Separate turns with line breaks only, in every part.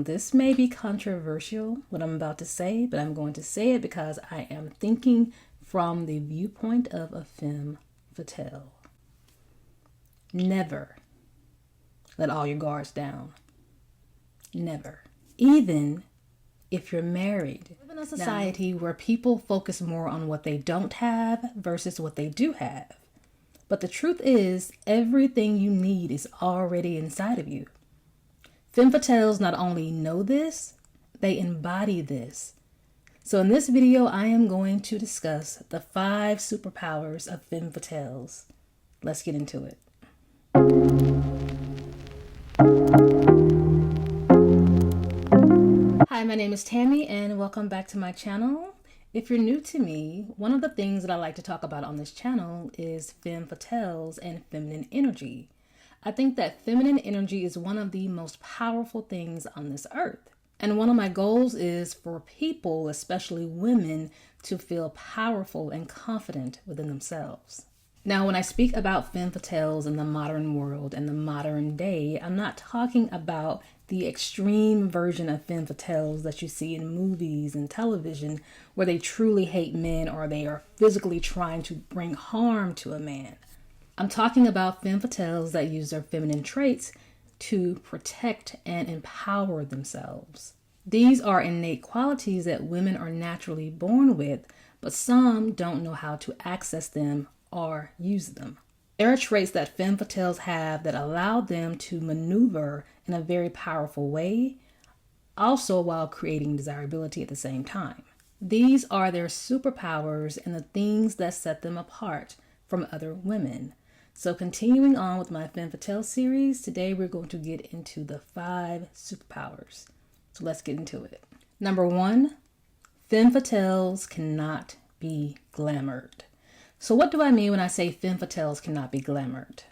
Now, this may be controversial, what I'm about to say, but I'm going to say it because I am thinking from the viewpoint of a femme fatale. Never let all your guards down. Never. Even if you're married. We live in a society where people focus more on what they don't have versus what they do have. But the truth is, everything you need is already inside of you. Femme fatales not only know this, they embody this. So in this video, I am going to discuss the 5 superpowers of femme fatales. Let's get into it. Hi, my name is Tammy and welcome back to my channel. If you're new to me, one of the things that I like to talk about on this channel is femme fatales and feminine energy. I think that feminine energy is one of the most powerful things on this earth. And one of my goals is for people, especially women, to feel powerful and confident within themselves. Now, when I speak about femme fatales in the modern world and the modern day, I'm not talking about the extreme version of femme fatales that you see in movies and television where they truly hate men or they are physically trying to bring harm to a man. I'm talking about femme fatales that use their feminine traits to protect and empower themselves. These are innate qualities that women are naturally born with, but some don't know how to access them or use them. There are traits that femme fatales have that allow them to maneuver in a very powerful way, also while creating desirability at the same time. These are their superpowers and the things that set them apart from other women. So continuing on with my Femme Fatale series, today we're going to get into the 5 superpowers. So let's get into it. Number 1, femme fatales cannot be glamoured. So what do I mean when I say femme fatales cannot be glamoured?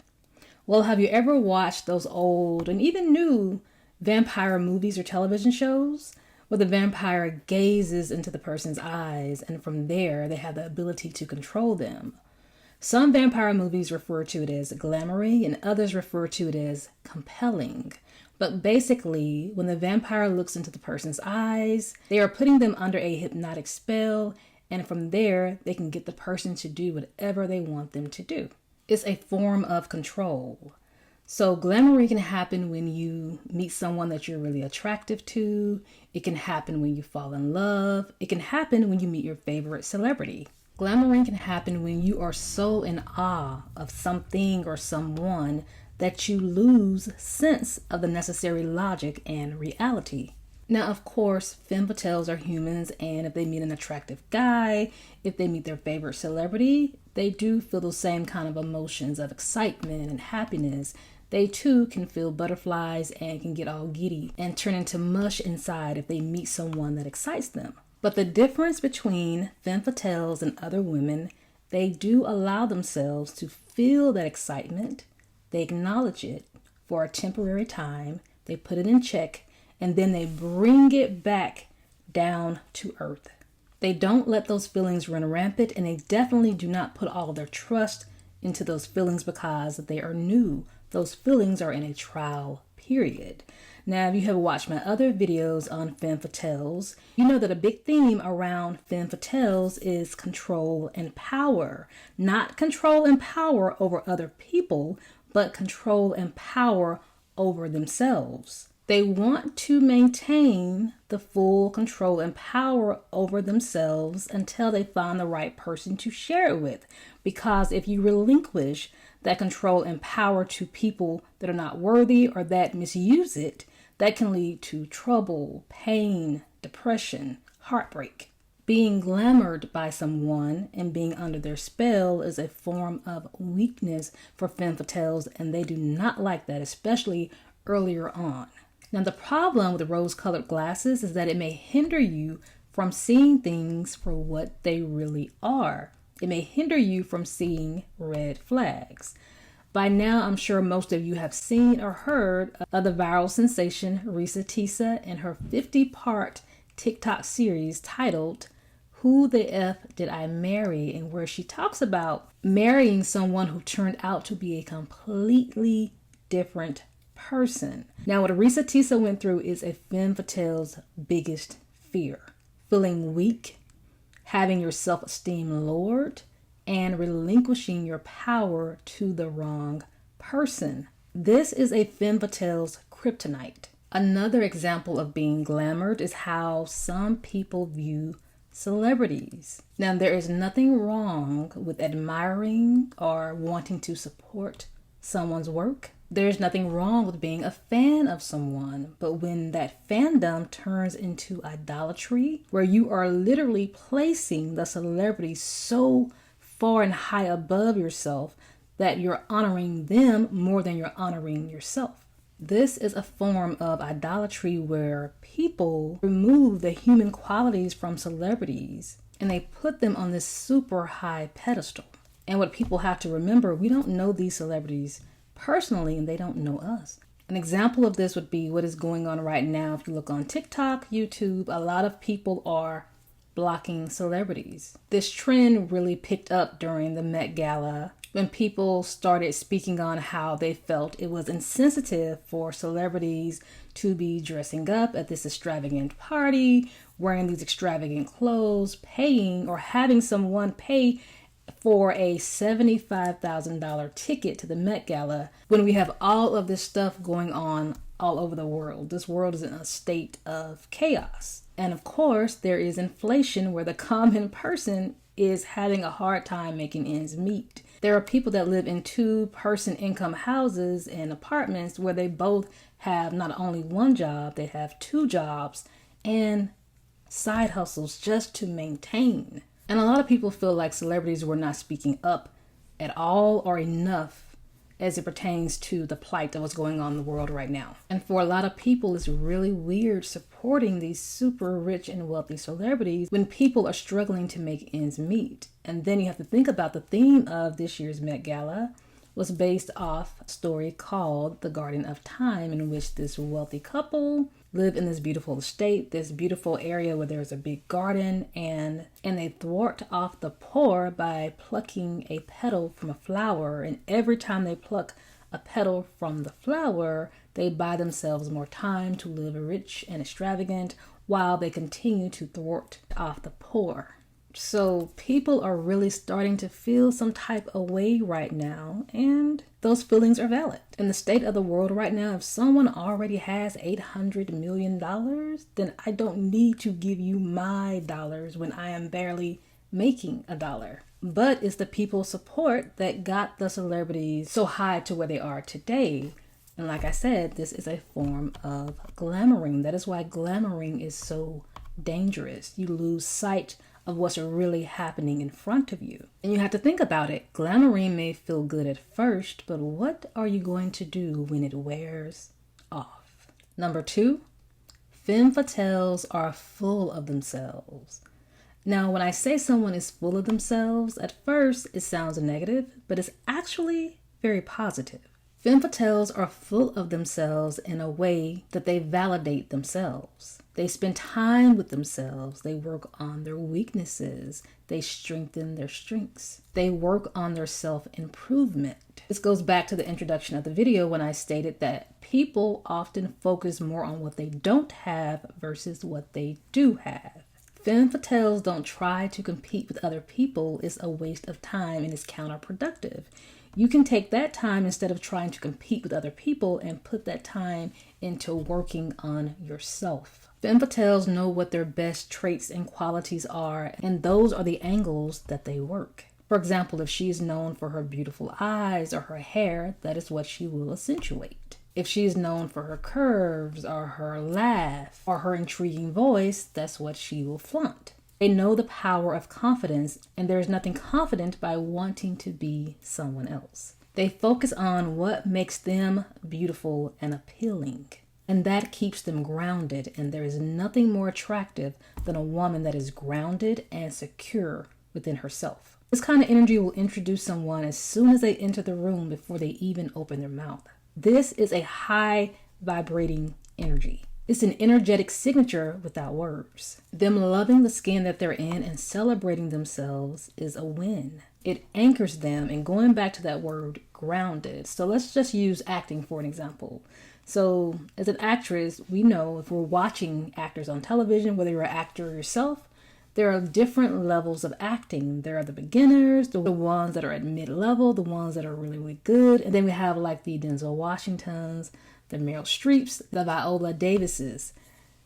Well, have you ever watched those old and even new vampire movies or television shows where the vampire gazes into the person's eyes and from there they have the ability to control them? Some vampire movies refer to it as glamouring and others refer to it as compelling. But basically, when the vampire looks into the person's eyes, they are putting them under a hypnotic spell, and from there, they can get the person to do whatever they want them to do. It's a form of control. So glamouring can happen when you meet someone that you're really attractive to. It can happen when you fall in love. It can happen when you meet your favorite celebrity. Glamouring can happen when you are so in awe of something or someone that you lose sense of the necessary logic and reality. Now, of course, femme fatales are humans, and if they meet an attractive guy, if they meet their favorite celebrity, they do feel those same kind of emotions of excitement and happiness. They too can feel butterflies and can get all giddy and turn into mush inside if they meet someone that excites them. But the difference between femme fatales and other women, they do allow themselves to feel that excitement. They acknowledge it for a temporary time. They put it in check and then they bring it back down to earth. They don't let those feelings run rampant, and they definitely do not put all their trust into those feelings because they are new. Those feelings are in a trial period. Now, if you have watched my other videos on femme fatales, you know that a big theme around femme fatales is control and power. Not control and power over other people, but control and power over themselves. They want to maintain the full control and power over themselves until they find the right person to share it with. Because if you relinquish that control and power to people that are not worthy or that misuse it, that can lead to trouble, pain, depression, heartbreak. Being glamoured by someone and being under their spell is a form of weakness for femme fatales, and they do not like that, especially earlier on. Now, the problem with rose-colored glasses is that it may hinder you from seeing things for what they really are. It may hinder you from seeing red flags. By now, I'm sure most of you have seen or heard of the viral sensation Risa Tisa and her 50-part TikTok series titled Who the F Did I Marry? And where she talks about marrying someone who turned out to be a completely different person. Now, what Arisa Tisa went through is a femme fatale's biggest fear. Feeling weak, having your self-esteem lowered, and relinquishing your power to the wrong person. This is a femme fatale's kryptonite. Another example of being glamored is how some people view celebrities. Now, there is nothing wrong with admiring or wanting to support someone's work. There's nothing wrong with being a fan of someone, but when that fandom turns into idolatry, where you are literally placing the celebrity so far and high above yourself that you're honoring them more than you're honoring yourself. This is a form of idolatry where people remove the human qualities from celebrities and they put them on this super high pedestal. And what people have to remember, we don't know these celebrities personally and they don't know us. An example of this would be what is going on right now. If you look on TikTok, YouTube, a lot of people are blocking celebrities. This trend really picked up during the Met Gala when people started speaking on how they felt it was insensitive for celebrities to be dressing up at this extravagant party, wearing these extravagant clothes, paying or having someone pay for a $75,000 ticket to the Met Gala when we have all of this stuff going on all over the world. This world is in a state of chaos. And of course, there is inflation where the common person is having a hard time making ends meet. There are people that live in 2-person income houses and apartments where they both have not only one job, they have 2 jobs and side hustles just to maintain. And a lot of people feel like celebrities were not speaking up at all or enough as it pertains to the plight of what's going on in the world right now. And for a lot of people, it's really weird supporting these super rich and wealthy celebrities when people are struggling to make ends meet. And then you have to think about the theme of this year's Met Gala was based off a story called The Garden of Time, in which this wealthy couple live in this beautiful estate, this beautiful area where there's a big garden, and they thwart off the poor by plucking a petal from a flower. And every time they pluck a petal from the flower, they buy themselves more time to live rich and extravagant while they continue to thwart off the poor. So people are really starting to feel some type of way right now, and those feelings are valid. In the state of the world right now, if someone already has $800 million, then I don't need to give you my dollars when I am barely making a dollar. But it's the people's support that got the celebrities so high to where they are today. And like I said, this is a form of glamoring. That is why glamoring is so dangerous. You lose sight of what's really happening in front of you. And you have to think about it. Glamoring may feel good at first, but what are you going to do when it wears off? Number 2, femme fatales are full of themselves. Now, when I say someone is full of themselves, at first it sounds negative, but it's actually very positive. Femme fatales are full of themselves in a way that they validate themselves. They spend time with themselves. They work on their weaknesses. They strengthen their strengths. They work on their self-improvement. This goes back to the introduction of the video when I stated that people often focus more on what they don't have versus what they do have. Femme fatales don't try to compete with other people. It's a waste of time and it's counterproductive. You can take that time instead of trying to compete with other people and put that time into working on yourself. Femme fatales know what their best traits and qualities are, and those are the angles that they work. For example, if she is known for her beautiful eyes or her hair, that is what she will accentuate. If she is known for her curves or her laugh or her intriguing voice, that's what she will flaunt. They know the power of confidence, and there is nothing confident by wanting to be someone else. They focus on what makes them beautiful and appealing, and that keeps them grounded, and there is nothing more attractive than a woman that is grounded and secure within herself. This kind of energy will introduce someone as soon as they enter the room before they even open their mouth. This is a high vibrating energy. It's an energetic signature without words. Them loving the skin that they're in and celebrating themselves is a win. It anchors them, and going back to that word grounded. So let's just use acting for an example. So as an actress, we know if we're watching actors on television, whether you're an actor yourself, there are different levels of acting. There are the beginners, the ones that are at mid-level, the ones that are really, really good. And then we have like the Denzel Washingtons, the Meryl Streeps, the Viola Davises.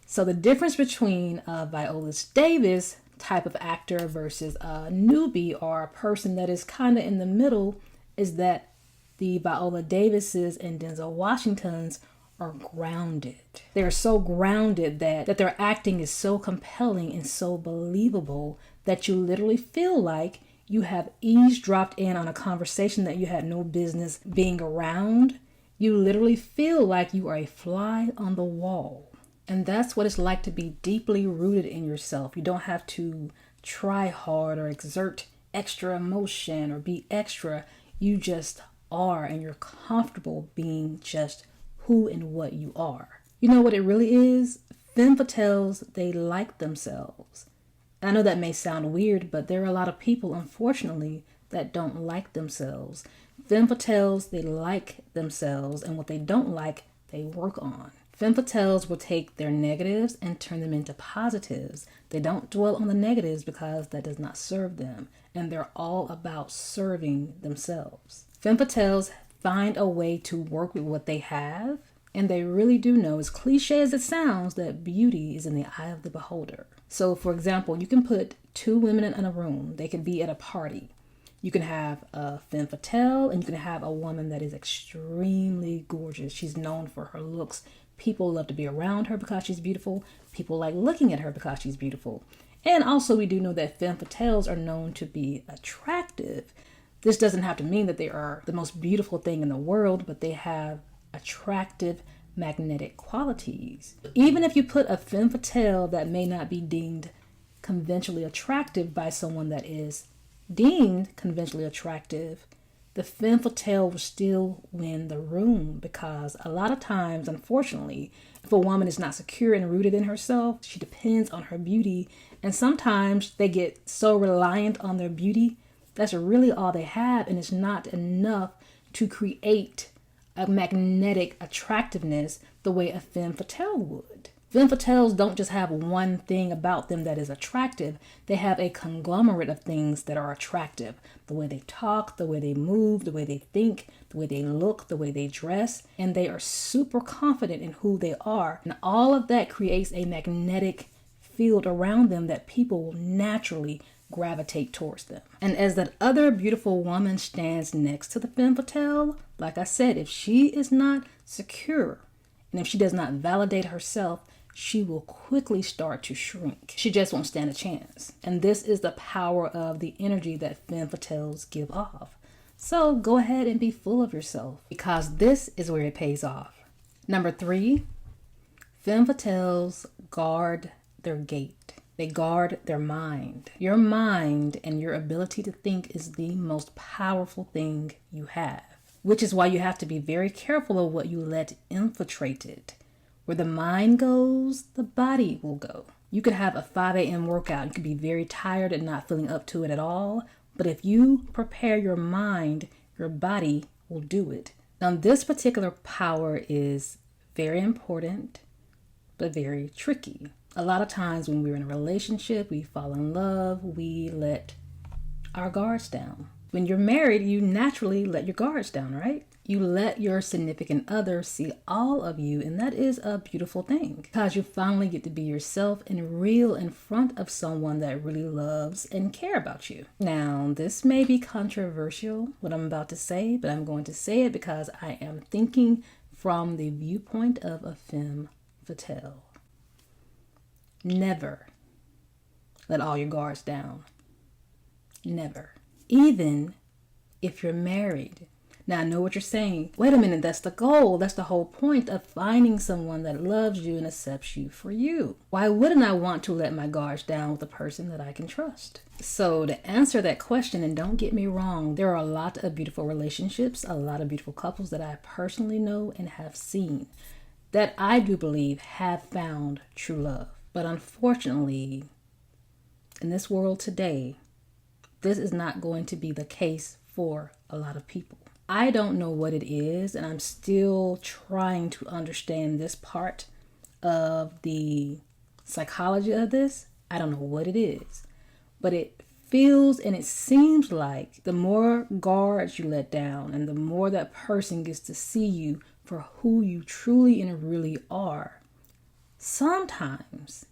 So the difference between a Viola Davis type of actor versus a newbie or a person that is kind of in the middle is that the Viola Davises and Denzel Washingtons are grounded. They're so grounded that their acting is so compelling and so believable that you literally feel like you have eavesdropped in on a conversation that you had no business being around. You literally feel like you are a fly on the wall. And that's what it's like to be deeply rooted in yourself. You don't have to try hard or exert extra emotion or be extra. You just are, and you're comfortable being just who and what you are. You know what it really is? Femme fatales, they like themselves. And I know that may sound weird, but there are a lot of people, unfortunately, that don't like themselves. Femme fatales, they like themselves, and what they don't like, they work on. Femme fatales will take their negatives and turn them into positives. They don't dwell on the negatives because that does not serve them, and they're all about serving themselves. Femme fatales find a way to work with what they have, and they really do know, as cliche as it sounds, that beauty is in the eye of the beholder. So, for example, you can put two women in a room. They can be at a party. You can have a femme fatale, and you can have a woman that is extremely gorgeous. She's known for her looks. People love to be around her because she's beautiful. People like looking at her because she's beautiful. And also, we do know that femme fatales are known to be attractive. This doesn't have to mean that they are the most beautiful thing in the world, but they have attractive magnetic qualities. Even if you put a femme fatale that may not be deemed conventionally attractive by someone that is deemed conventionally attractive, the femme fatale will still win the room, because a lot of times, unfortunately, if a woman is not secure and rooted in herself, she depends on her beauty, and sometimes they get so reliant on their beauty that's really all they have, and it's not enough to create a magnetic attractiveness the way a femme fatale would. Femme fatales don't just have one thing about them that is attractive. They have a conglomerate of things that are attractive. The way they talk, the way they move, the way they think, the way they look, the way they dress. And they are super confident in who they are. And all of that creates a magnetic field around them that people will naturally gravitate towards them. And as that other beautiful woman stands next to the femme fatale, like I said, if she is not secure and if she does not validate herself, she will quickly start to shrink. She just won't stand a chance. And this is the power of the energy that femme fatales give off. So go ahead and be full of yourself, because this is where it pays off. Number 3, femme fatales guard their gate. They guard their mind. Your mind and your ability to think is the most powerful thing you have, which is why you have to be very careful of what you let infiltrate it. Where the mind goes, the body will go. You could have a 5 a.m. workout. You could be very tired and not feeling up to it at all. But if you prepare your mind, your body will do it. Now, this particular power is very important, but very tricky. A lot of times when we're in a relationship, we fall in love, we let our guards down. When you're married, you naturally let your guards down, right? You let your significant other see all of you, and that is a beautiful thing, because you finally get to be yourself and real in front of someone that really loves and care about you. Now, this may be controversial, what I'm about to say, but I'm going to say it because I am thinking from the viewpoint of a femme fatale. Never let all your guards down. Never. Even if you're married. Now, I know what you're saying. Wait a minute, that's the goal. That's the whole point of finding someone that loves you and accepts you for you. Why wouldn't I want to let my guards down with a person that I can trust? So to answer that question, and don't get me wrong, there are a lot of beautiful relationships, a lot of beautiful couples that I personally know and have seen that I do believe have found true love. But unfortunately, in this world today, this is not going to be the case for a lot of people. I don't know what it is, and I'm still trying to understand this part of the psychology of this. I don't know what it is, but it feels and it seems like the more guards you let down and the more that person gets to see you for who you truly and really are, sometimes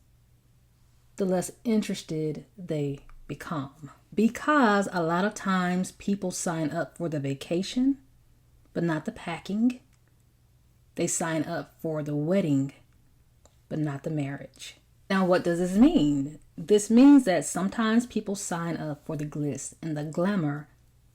the less interested they become. Because a lot of times people sign up for the vacation, but not the packing. They sign up for the wedding, but not the marriage. Now, what does this mean? This means that sometimes people sign up for the glitz and the glamour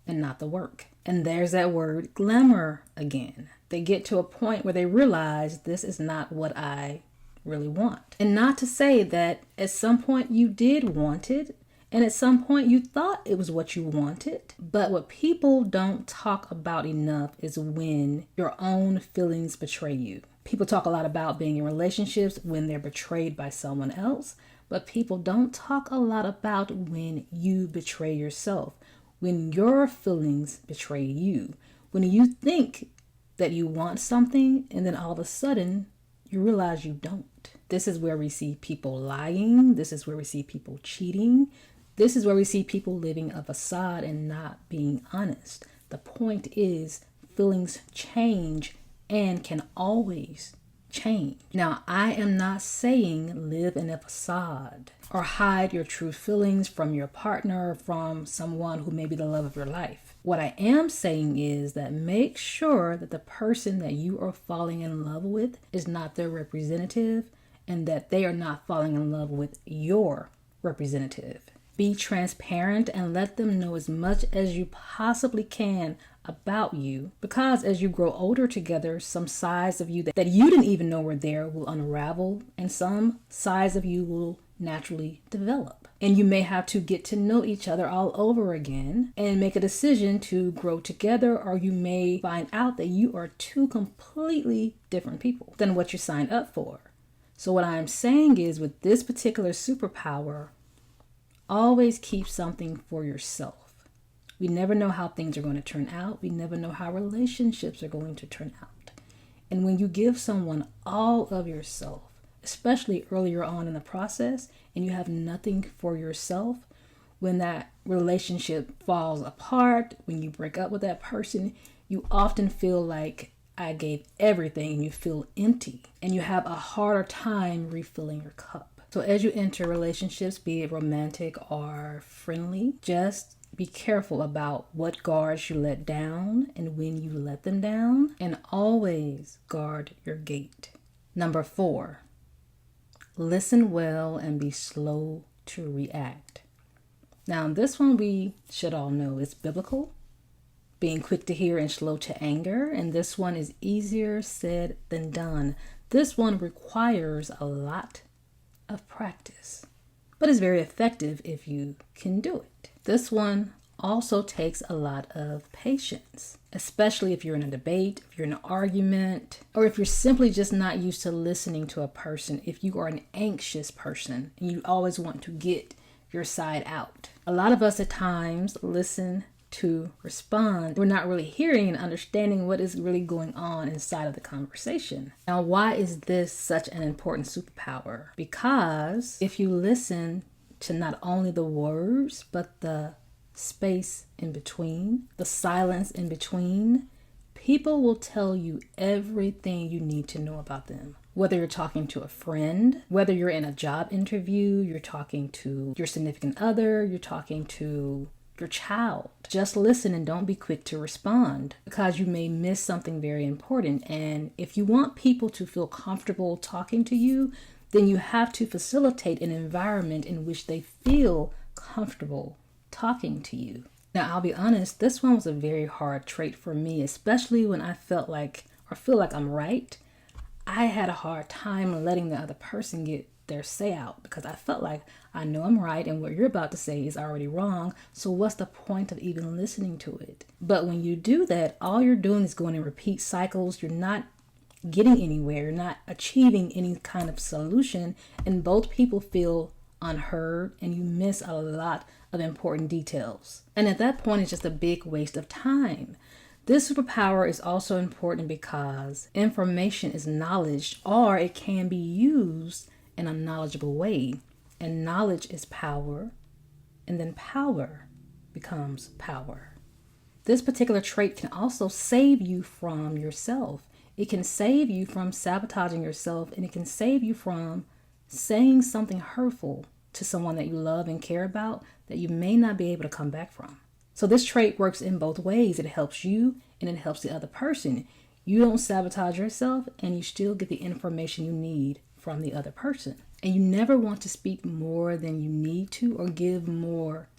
and not the work. And there's that word glamour again. They get to a point where they realize this is not what I really want. And not to say that at some point you did want it, and at some point you thought it was what you wanted. But what people don't talk about enough is when your own feelings betray you. People talk a lot about being in relationships when they're betrayed by someone else, but people don't talk a lot about when you betray yourself, when your feelings betray you, when you think that you want something and then all of a sudden you realize you don't. This is where we see people lying. This is where we see people cheating. This is where we see people living a facade and not being honest. The point is, feelings change and can always change. Now, I am not saying live in a facade or hide your true feelings from your partner or from someone who may be the love of your life. What I am saying is that make sure that the person that you are falling in love with is not their representative and that they are not falling in love with your representative. Be transparent and let them know as much as you possibly can about you, because as you grow older together, some sides of you that you didn't even know were there will unravel, and some sides of you will naturally develop. And you may have to get to know each other all over again and make a decision to grow together, or you may find out that you are two completely different people than what you signed up for. So what I'm saying is, with this particular superpower, always keep something for yourself. We never know how things are going to turn out. We never know how relationships are going to turn out. And when you give someone all of yourself, especially earlier on in the process, and you have nothing for yourself, when that relationship falls apart, when you break up with that person, you often feel like I gave everything and you feel empty and you have a harder time refilling your cup. So as you enter relationships, be it romantic or friendly, just be careful about what guards you let down and when you let them down, and always guard your gate. Number 4, listen well and be slow to react. Now, this one we should all know is biblical, being quick to hear and slow to anger, and this one is easier said than done. This one requires a lot of practice, but is very effective if you can do it. This one also takes a lot of patience, especially if you're in a debate, if you're in an argument, or if you're simply just not used to listening to a person, if you are an anxious person and you always want to get your side out. A lot of us at times listen to respond. We're not really hearing and understanding what is really going on inside of the conversation. Now, why is this such an important superpower? Because if you listen to not only the words, but the space in between, the silence in between, people will tell you everything you need to know about them. Whether you're talking to a friend, whether you're in a job interview, you're talking to your significant other, you're talking to your child. Just listen and don't be quick to respond, because you may miss something very important. And if you want people to feel comfortable talking to you, then you have to facilitate an environment in which they feel comfortable talking to you. Now, I'll be honest, this one was a very hard trait for me, especially when I felt like or feel like I'm right. I had a hard time letting the other person get their say out, because I felt like I know I'm right and what you're about to say is already wrong, so what's the point of even listening to it? But when you do that, all you're doing is going in repeat cycles. You're not getting anywhere. You're not achieving any kind of solution, and both people feel unheard and you miss a lot of important details. And at that point, it's just a big waste of time. This superpower is also important because information is knowledge, or it can be used in a knowledgeable way. And knowledge is power, and then power becomes power. This particular trait can also save you from yourself. It can save you from sabotaging yourself, and it can save you from saying something hurtful to someone that you love and care about that you may not be able to come back from. So this trait works in both ways. It helps you and it helps the other person. You don't sabotage yourself, and you still get the information you need from the other person. And you never want to speak more than you need to or give more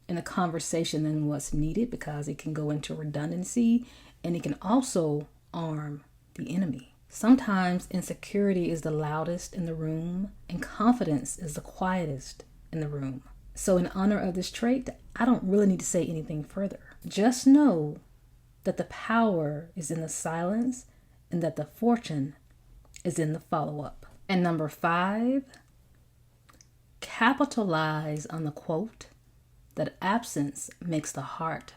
in a conversation than what's needed, because it can go into redundancy and it can also arm the enemy. Sometimes insecurity is the loudest in the room and confidence is the quietest in the room. So in honor of this trait, I don't really need to say anything further. Just know that the power is in the silence and that the fortune is in the follow-up. And number 5, capitalize on the quote that absence makes the heart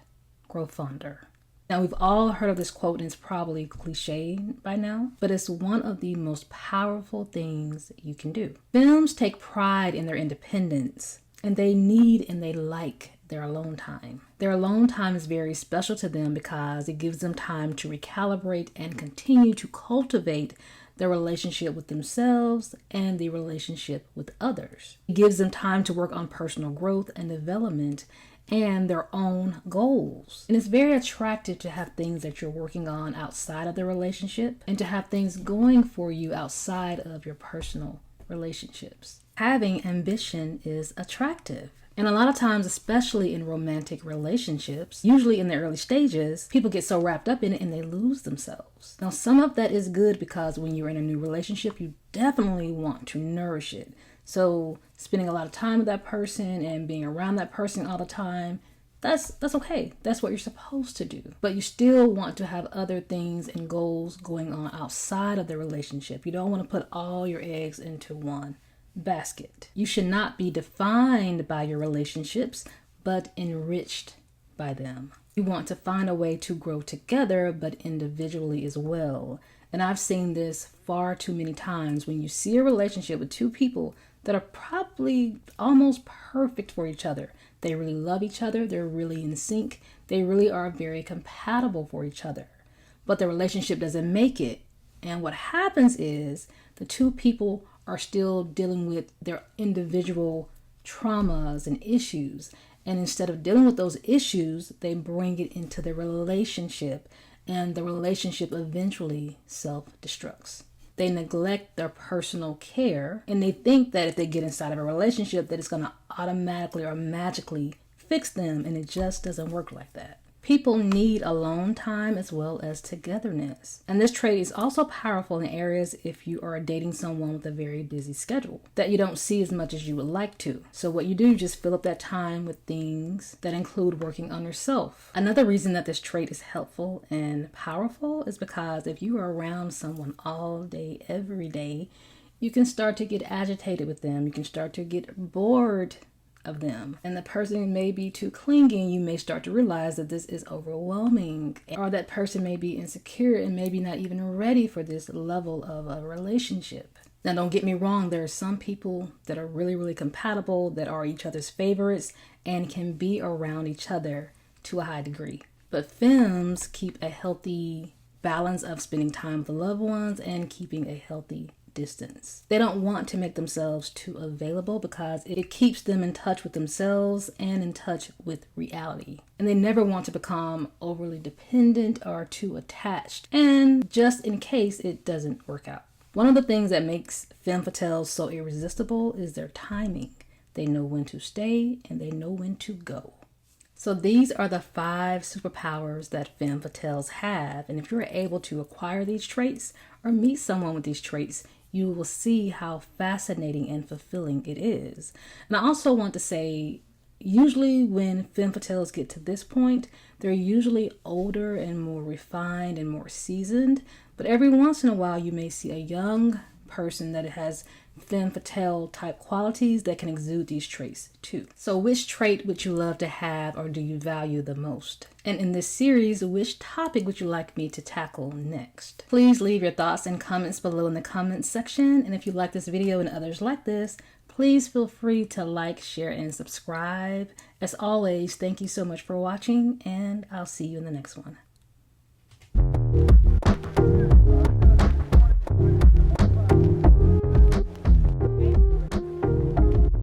grow fonder. Now, we've all heard of this quote, and it's probably cliche by now, but it's one of the most powerful things you can do. Femmes take pride in their independence, and they need and they like their alone time. Their alone time is very special to them because it gives them time to recalibrate and continue to cultivate their relationship with themselves and the relationship with others. It gives them time to work on personal growth and development and their own goals. And it's very attractive to have things that you're working on outside of the relationship and to have things going for you outside of your personal relationships. Having ambition is attractive. And a lot of times, especially in romantic relationships, usually in the early stages, people get so wrapped up in it and they lose themselves. Now, some of that is good because when you're in a new relationship, you definitely want to nourish it. So spending a lot of time with that person and being around that person all the time, that's okay. That's what you're supposed to do. But you still want to have other things and goals going on outside of the relationship. You don't want to put all your eggs into one basket. You should not be defined by your relationships, but enriched by them. You want to find a way to grow together, but individually as well. And I've seen this far too many times when you see a relationship with two people that are probably almost perfect for each other. They really love each other. They're really in sync. They really are very compatible for each other. But the relationship doesn't make it. And what happens is the two people are still dealing with their individual traumas and issues. And instead of dealing with those issues, they bring it into the relationship, and the relationship eventually self-destructs. They neglect their personal care, and they think that if they get inside of a relationship that it's going to automatically or magically fix them, and it just doesn't work like that. People need alone time as well as togetherness. And this trait is also powerful in areas if you are dating someone with a very busy schedule that you don't see as much as you would like to. So what you do, just fill up that time with things that include working on yourself. Another reason that this trait is helpful and powerful is because if you are around someone all day, every day, you can start to get agitated with them. You can start to get bored of them, and the person may be too clingy, and you may start to realize that this is overwhelming, or that person may be insecure and maybe not even ready for this level of a relationship. Now, don't get me wrong, there are some people that are really, really compatible, that are each other's favorites and can be around each other to a high degree. But femmes keep a healthy balance of spending time with the loved ones and keeping a healthy distance. They don't want to make themselves too available because it keeps them in touch with themselves and in touch with reality. And they never want to become overly dependent or too attached, and just in case it doesn't work out. One of the things that makes femme fatales so irresistible is their timing. They know when to stay and they know when to go. So these are the 5 superpowers that femme fatales have. And if you're able to acquire these traits or meet someone with these traits, you will see how fascinating and fulfilling it is. And I also want to say, usually when femme fatales get to this point, they're usually older and more refined and more seasoned. But every once in a while, you may see a young person that has femme fatale type qualities that can exude these traits too. So which trait would you love to have or do you value the most? And in this series, which topic would you like me to tackle next? Please leave your thoughts and comments below in the comments section. And if you like this video and others like this, please feel free to like, share, and subscribe. As always, thank you so much for watching, and I'll see you in the next one.